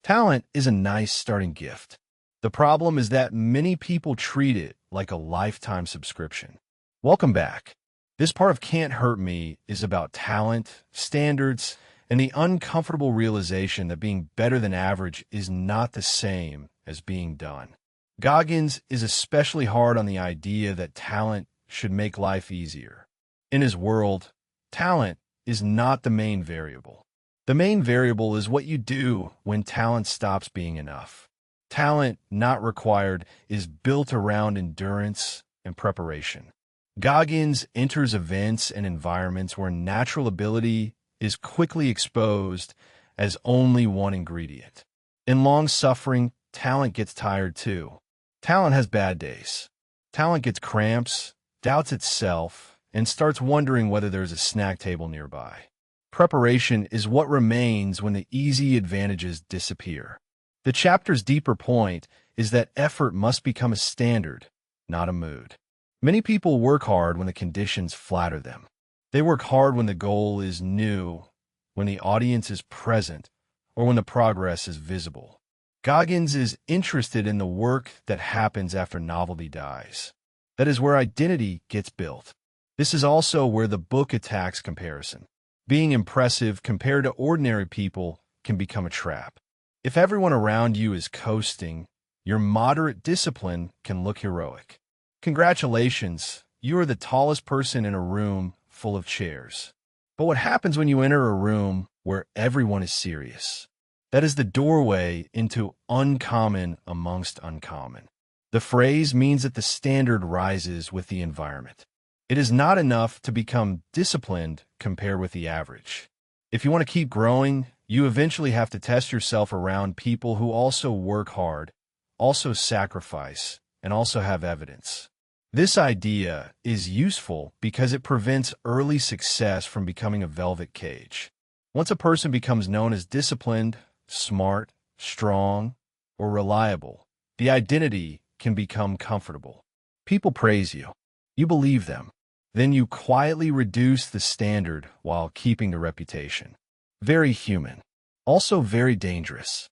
Talent is a nice starting gift. The problem is that many people treat it like a lifetime subscription. Welcome back. This part of Can't Hurt Me is about talent, standards, and the uncomfortable realization that being better than average is not the same as being done. Goggins is especially hard on the idea that talent should make life easier. In his world, talent is not the main variable. The main variable is what you do when talent stops being enough. Talent, not required, is built around endurance and preparation. Goggins enters events and environments where natural ability is quickly exposed as only one ingredient. In long-suffering, talent gets tired too. Talent has bad days. Talent gets cramps, doubts itself, and starts wondering whether there's a snack table nearby. Preparation is what remains when the easy advantages disappear. The chapter's deeper point is that effort must become a standard, not a mood. Many people work hard when the conditions flatter them. They work hard when the goal is new, when the audience is present, or when the progress is visible. Goggins is interested in the work that happens after novelty dies. That is where identity gets built. This is also where the book attacks comparison. Being impressive compared to ordinary people can become a trap. If everyone around you is coasting, your moderate discipline can look heroic. Congratulations, you are the tallest person in a room full of chairs. But what happens when you enter a room where everyone is serious? That is the doorway into uncommon amongst uncommon. The phrase means that the standard rises with the environment. It is not enough to become disciplined compared with the average. If you want to keep growing, you eventually have to test yourself around people who also work hard, also sacrifice, and also have evidence. This idea is useful because it prevents early success from becoming a velvet cage. Once a person becomes known as disciplined, smart, strong, or reliable, the identity can become comfortable. People praise you. You believe them. Then you quietly reduce the standard while keeping the reputation. Very human. Also very dangerous.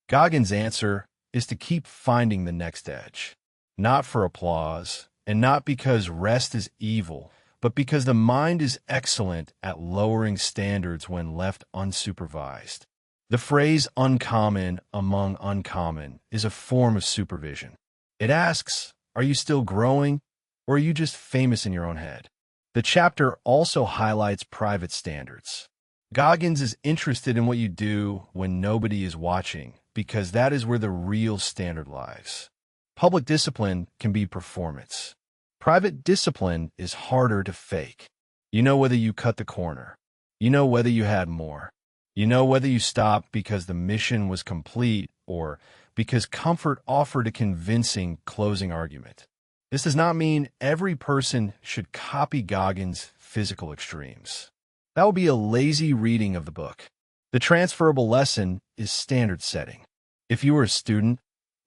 Goggins' answer is to keep finding the next edge. Not for applause, and not because rest is evil, but because the mind is excellent at lowering standards when left unsupervised. The phrase uncommon among uncommon is a form of supervision. It asks, are you still growing, or are you just famous in your own head? The chapter also highlights private standards. Goggins is interested in what you do when nobody is watching, because that is where the real standard lies. Public discipline can be performance. Private discipline is harder to fake. You know whether you cut the corner. You know whether you had more. You know whether you stopped because the mission was complete or because comfort offered a convincing closing argument. This does not mean every person should copy Goggins' physical extremes. That would be a lazy reading of the book. The transferable lesson is standard setting. If you are a student,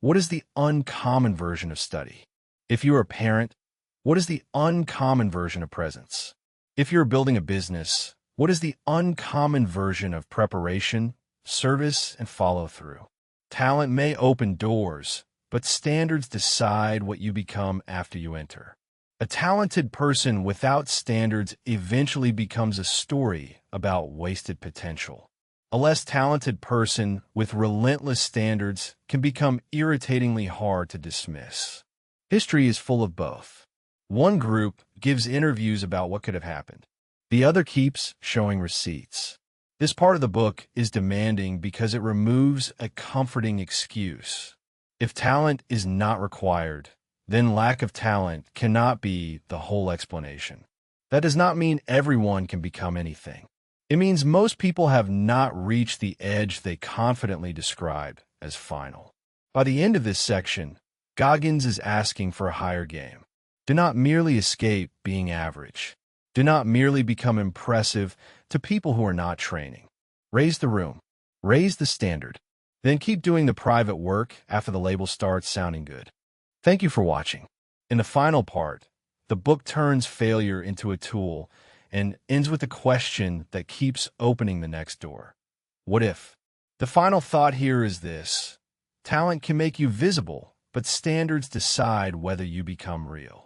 what is the uncommon version of study? If you are a parent, what is the uncommon version of presence? If you're building a business, what is the uncommon version of preparation, service, and follow-through? Talent may open doors, but standards decide what you become after you enter. A talented person without standards eventually becomes a story about wasted potential. A less talented person with relentless standards can become irritatingly hard to dismiss. History is full of both. One group gives interviews about what could have happened. The other keeps showing receipts. This part of the book is demanding because it removes a comforting excuse. If talent is not required, then lack of talent cannot be the whole explanation. That does not mean everyone can become anything. It means most people have not reached the edge they confidently describe as final. By the end of this section, Goggins is asking for a higher game. Do not merely escape being average. Do not merely become impressive to people who are not training. Raise the room. Raise the standard. Then keep doing the private work after the label starts sounding good. Thank you for watching. In the final part, the book turns failure into a tool and ends with a question that keeps opening the next door. What if? The final thought here is this: talent can make you visible, but standards decide whether you become real.